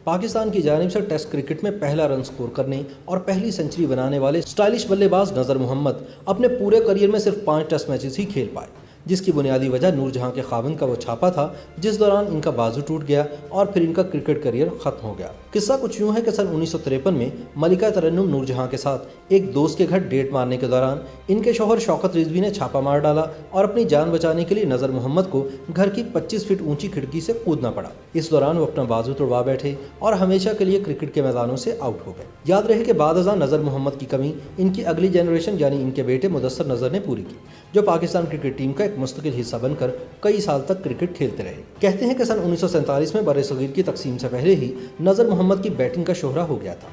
پاکستان کی جانب سے ٹیسٹ کرکٹ میں پہلا رن سکور کرنے اور پہلی سنچری بنانے والے سٹائلش بلے باز نذر محمد اپنے پورے کریئر میں صرف 5 ٹیسٹ میچز ہی کھیل پائے، جس کی بنیادی وجہ نور جہاں کے خاوند کا وہ چھاپا تھا جس دوران ان کا بازو ٹوٹ گیا اور پھر ان کا کرکٹ کریئر ختم ہو گیا۔ قصہ کچھ یوں ہے کہ سن 1953 میں ملکہ ترنم نور جہاں کے ساتھ ایک دوست کے گھر ڈیٹ مارنے کے دوران ان کے شوہر شوکت رضوی نے چھاپا مار ڈالا اور اپنی جان بچانے کے لیے نذر محمد کو گھر کی 25 فٹ اونچی کھڑکی سے کودنا پڑا۔ اس دوران وہ اپنا بازو توڑوا بیٹھے اور ہمیشہ کے لیے کرکٹ کے میدانوں سے آؤٹ ہو گئے۔ یاد رہے کہ بعد ازاں نذر محمد کی کمی ان کی اگلی جنریشن یعنی ان کے بیٹے مدثر نذر نے پوری کی، جو پاکستان کرکٹ ٹیم کا ایک مستقل حصہ بن کر کئی سال تک کرکٹ کھیلتے رہے۔ کہتے ہیں کہ سن 1947 میں بر صغیر کی تقسیم سے پہلے ہی نذر محمد کی بیٹنگ کا شہرہ ہو گیا تھا۔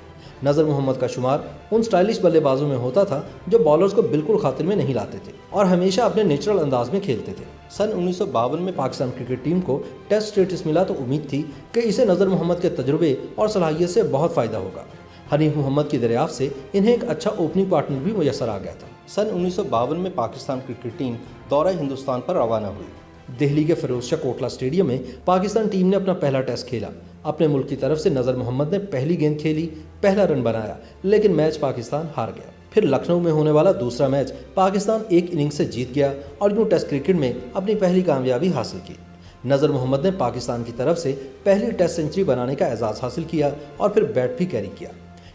نذر محمد کا شمار ان سٹائلش بلے بازوں میں ہوتا تھا جو بالرز کو بالکل خاطر میں نہیں لاتے تھے اور ہمیشہ اپنے نیچرل انداز میں کھیلتے تھے۔ سن 1952 میں پاکستان کرکٹ ٹیم کو ٹیسٹ سٹیٹس ملا تو امید تھی کہ اسے نذر محمد کے تجربے اور صلاحیت سے بہت فائدہ ہوگا۔ حنیف محمد کی دریافت سے انہیں ایک اچھا اوپننگ پارٹنر بھی میسر آ گیا تھا۔ سن 1952 میں پاکستان کرکٹ ٹیم دورہ ہندوستان پر روانہ ہوئی۔ دہلی کے فیروز شاہ کوٹلہ اسٹیڈیم میں پاکستان ٹیم نے اپنا پہلا ٹیسٹ کھیلا۔ اپنے ملک کی طرف سے نذر محمد نے پہلی گیند کھیلی، پہلا رن بنایا، لیکن میچ پاکستان ہار گیا۔ پھر لکھنؤ میں ہونے والا دوسرا میچ پاکستان ایک اننگ سے جیت گیا اور یوں ٹیسٹ کرکٹ میں اپنی پہلی کامیابی حاصل کی۔ نذر محمد نے پاکستان کی طرف سے پہلی ٹیسٹ سنچری بنانے کا اعزاز حاصل کیا اور پھر بیٹ بھی کیری کیا۔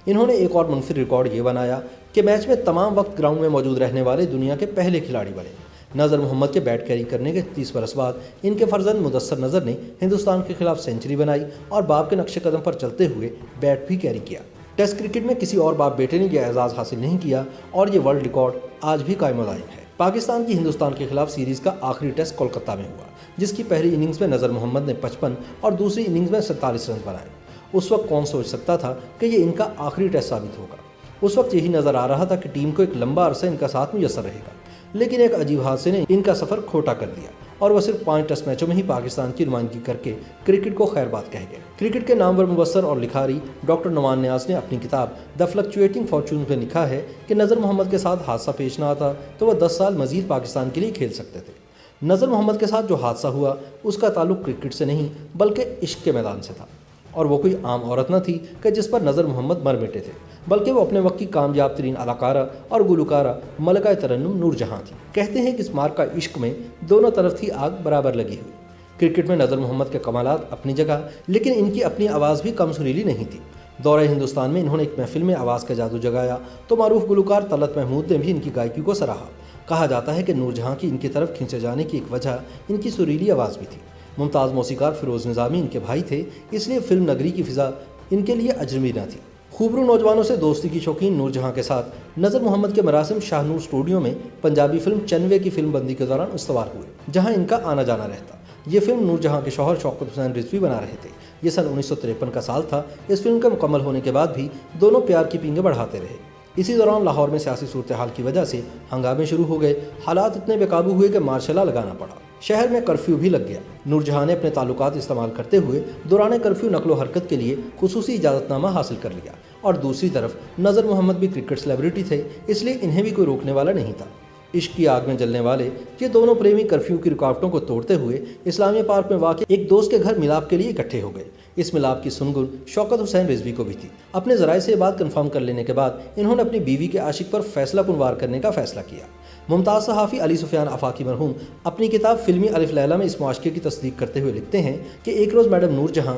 انہوں نے ایک اور منفرد ریکارڈ یہ بنایا کہ میچ میں تمام وقت گراؤنڈ میں موجود رہنے والے دنیا کے پہلے کھلاڑی بنے۔ نذر محمد کے بیٹ کیری کرنے کے 30 برس بعد ان کے فرزند مدثر نذر نے ہندوستان کے خلاف سنچری بنائی اور باپ کے نقش قدم پر چلتے ہوئے بیٹ بھی کیری کیا۔ ٹیسٹ کرکٹ میں کسی اور باپ بیٹے نے یہ اعزاز حاصل نہیں کیا اور یہ ورلڈ ریکارڈ آج بھی قائم و دائم ہے۔ پاکستان کی ہندوستان کے خلاف سیریز کا آخری ٹیسٹ کولکتہ میں ہوا، جس کی پہلی اننگز میں نذر محمد نے 55 اور دوسری اننگز میں 47 رن بنائے۔ اس وقت کون سوچ سکتا تھا کہ یہ ان کا آخری ٹیسٹ ثابت ہوگا۔ اس وقت یہی نظر آ رہا تھا کہ ٹیم کو ایک لمبا عرصہ ان کا ساتھ میسر رہے گا، لیکن ایک عجیب حادثے نے ان کا سفر کھوٹا کر دیا اور وہ صرف 5 ٹیسٹ میچوں میں ہی پاکستان کی نمائندگی کر کے کرکٹ کو خیر بات کہہ گئے۔ کرکٹ کے نامور مبصر اور لکھاری ڈاکٹر نعمان نیاز نے اپنی کتاب دی فلکچویٹنگ فارچونز میں لکھا ہے کہ نذر محمد کے ساتھ حادثہ پیش نہ آتا تو وہ 10 سال مزید پاکستان کے لیے کھیل سکتے تھے۔ نذر محمد کے ساتھ جو حادثہ ہوا اس کا تعلق کرکٹ سے نہیں بلکہ عشق کے میدان سے تھا، اور وہ کوئی عام عورت نہ تھی کہ جس پر نذر محمد مر مٹے تھے، بلکہ وہ اپنے وقت کی کامیاب ترین اداکارہ اور گلوکارہ ملکہ ترنم نور جہاں تھی۔ کہتے ہیں کہ اس مار کا عشق میں دونوں طرف تھی آگ برابر لگی ہوئی۔ کرکٹ میں نذر محمد کے کمالات اپنی جگہ، لیکن ان کی اپنی آواز بھی کم سریلی نہیں تھی۔ دورہ ہندوستان میں انہوں نے ایک محفل میں آواز کا جادو جگایا تو معروف گلوکار طلعت محمود نے بھی ان کی گائیکی کو سراہا۔ کہا جاتا ہے کہ نور جہاں کی ان کی طرف کھینچے جانے کی ایک وجہ ان کی سریلی آواز بھی تھی۔ ممتاز موسیقار فیروز نظامی ان کے بھائی تھے، اس لیے فلم نگری کی فضا ان کے لیے اجنبی نہ تھی۔ خوبرو نوجوانوں سے دوستی کی شوقین نور جہاں کے ساتھ نذر محمد کے مراسم شاہ نور اسٹوڈیو میں پنجابی فلم چنوے کی فلم بندی کے دوران استوار ہوئے، جہاں ان کا آنا جانا رہتا۔ یہ فلم نور جہاں کے شوہر شوکت حسین رضوی بنا رہے تھے۔ یہ سن 1953 کا سال تھا۔ اس فلم کے مکمل ہونے کے بعد بھی دونوں پیار کی پینگیں بڑھاتے رہے۔ اسی دوران لاہور میں سیاسی صورتحال کی وجہ سے ہنگامے شروع ہو گئے۔ حالات اتنے بے قابو ہوئے کہ مارشل لا لگانا پڑا۔ شہر میں کرفیو بھی لگ گیا۔ نور جہاں نے اپنے تعلقات استعمال کرتے ہوئے دوران کرفیو نقل و حرکت کے لیے خصوصی اجازت نامہ حاصل کر لیا، اور دوسری طرف نذر محمد بھی کرکٹ سیلیبریٹی تھے، اس لیے انہیں بھی کوئی روکنے والا نہیں تھا۔ عشق کی آگ میں جلنے والے یہ دونوں پریمی کرفیو کی رکاوٹوں کو توڑتے ہوئے اسلامیہ پارک میں واقع ایک دوست کے گھر ملاپ کے لیے اکٹھے ہو گئے۔ اس ملاپ کی سنگن شوکت حسین رضوی کو بھی تھی۔ اپنے ذرائع سے یہ بات کنفرم کر لینے کے بعد انہوں نے اپنی بیوی کے عاشق پر فیصلہ کن وار کرنے کا فیصلہ کیا۔ ممتاز صحافی علی سفیان آفاقی مرحوم اپنی کتاب فلمی الف لیلہ میں اس معاشقے کی تصدیق کرتے ہوئے لکھتے ہیں کہ ایک روز میڈم نور جہاں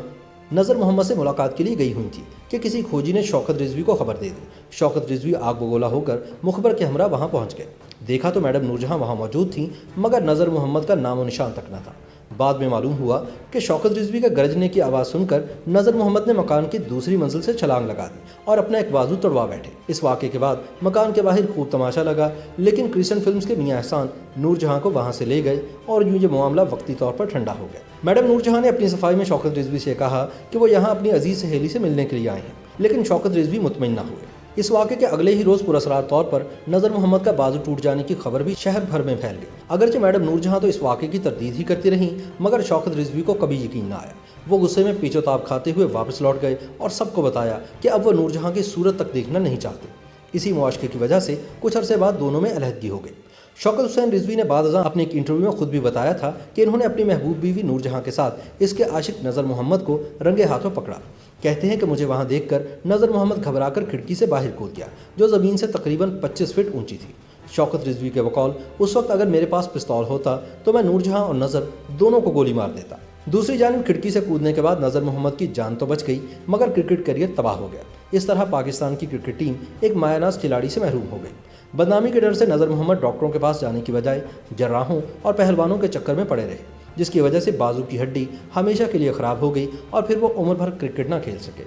نذر محمد سے ملاقات کے لیے گئی ہوئی تھی کہ کسی کھوجی نے شوکت رضوی کو خبر دے دی۔ شوکت رضوی آگ بگولا ہو کر مخبر کے ہمراہ وہاں پہنچ گئے۔ دیکھا تو میڈم نور جہاں وہاں موجود تھیں، مگر نذر محمد کا نام و نشان تک نہ تھا۔ بعد میں معلوم ہوا کہ شوکت رضوی کا گرجنے کی آواز سن کر نذر محمد نے مکان کی دوسری منزل سے چھلانگ لگا دی اور اپنا ایک بازو توڑوا بیٹھے۔ اس واقعے کے بعد مکان کے باہر خوب تماشا لگا، لیکن کرسچن فلمز کے میاں احسان نور جہاں کو وہاں سے لے گئے اور یوں یہ معاملہ وقتی طور پر ٹھنڈا ہو گیا۔ میڈم نور جہاں نے اپنی صفائی میں شوکت رضوی سے کہا کہ وہ یہاں اپنی عزیز سہیلی سے ملنے کے لیے آئے ہیں، لیکن شوکت رضوی مطمئن نہ ہوئے۔ اس واقعے کے اگلے ہی روز پراسرار طور پر نذر محمد کا بازو ٹوٹ جانے کی خبر بھی شہر بھر میں پھیل گئی۔ اگرچہ میڈم نور جہاں تو اس واقعے کی تردید ہی کرتی رہیں، مگر شوکت رضوی کو کبھی یقین نہ آیا۔ وہ غصے میں پیچو تاب کھاتے ہوئے واپس لوٹ گئے اور سب کو بتایا کہ اب وہ نور جہاں کی صورت تک دیکھنا نہیں چاہتے۔ اسی معاشقے کی وجہ سے کچھ عرصے بعد دونوں میں علیحدگی ہو گئی۔ شوکت حسین رضوی نے بعد ازاں اپنے ایک انٹرویو میں خود بھی بتایا تھا کہ انہوں نے اپنی محبوب بیوی نور جہاں کے ساتھ اس کے عاشق نذر محمد کو رنگے ہاتھوں پکڑا۔ کہتے ہیں کہ مجھے وہاں دیکھ کر نذر محمد گھبرا کر کھڑکی سے باہر کود گیا جو زمین سے تقریباً 25 فٹ اونچی تھی۔ شوکت رضوی کے بقول اس وقت اگر میرے پاس پستول ہوتا تو میں نور جہاں اور نذر دونوں کو گولی مار دیتا۔ دوسری جانب کھڑکی سے کودنے کے بعد نذر محمد کی جان تو بچ گئی مگر کرکٹ کیریئر تباہ ہو گیا۔ اس طرح پاکستان کی کرکٹ ٹیم ایک مایہ ناز کھلاڑی سے محروم ہو گئی۔ بدنامی کے ڈر سے نذر محمد ڈاکٹروں کے پاس جانے کی بجائے جراحوں اور پہلوانوں کے چکر میں پڑے رہے، جس کی وجہ سے بازو کی ہڈی ہمیشہ کے لیے خراب ہو گئی اور پھر وہ عمر بھر کرکٹ نہ کھیل سکے۔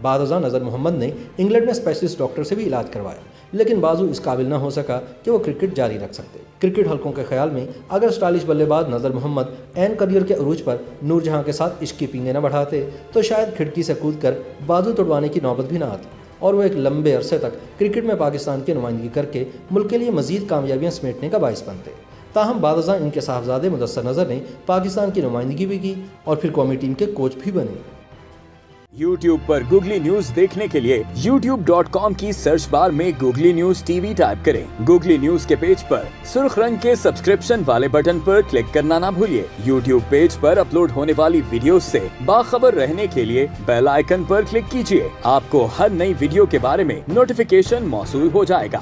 بعد ازاں نذر محمد نے انگلینڈ میں اسپیشلسٹ ڈاکٹر سے بھی علاج کروایا لیکن بازو اس قابل نہ ہو سکا کہ وہ کرکٹ جاری رکھ سکتے۔ کرکٹ حلقوں کے خیال میں اگر اسٹائلش بلے باز نذر محمد عین کریئر کے عروج پر نور جہاں کے ساتھ عشق کی پینگیں نہ بڑھاتے تو شاید کھڑکی سے کود کر بازو توڑوانے کی نوبت بھی نہ آتی اور وہ ایک لمبے عرصے تک کرکٹ میں پاکستان کی نمائندگی کر کے ملک کے لیے مزید کامیابیاں سمیٹنے کا باعث بنتے۔ تاہم بعد ازاں ان کے صاحبزادے مدثر نذر نے پاکستان کی نمائندگی بھی کی اور پھر قومی ٹیم کے کوچ بھی بنے۔ YouTube پر گوگلی نیوز دیکھنے کے لیے youtube.com کی سرچ بار میں googly news T V type کریں۔ گوگلی نیوز کے پیج پر سرخ رنگ کے سبسکرپشن والے بٹن پر کلک کرنا نہ بھولیے۔ YouTube پیج پر اپلوڈ ہونے والی ویڈیوز سے باخبر رہنے کے لیے بیل آئیکن پر کلک کیجیے۔ آپ کو ہر نئی ویڈیو کے بارے میں نوٹیفیکیشن موصول ہو جائے گا۔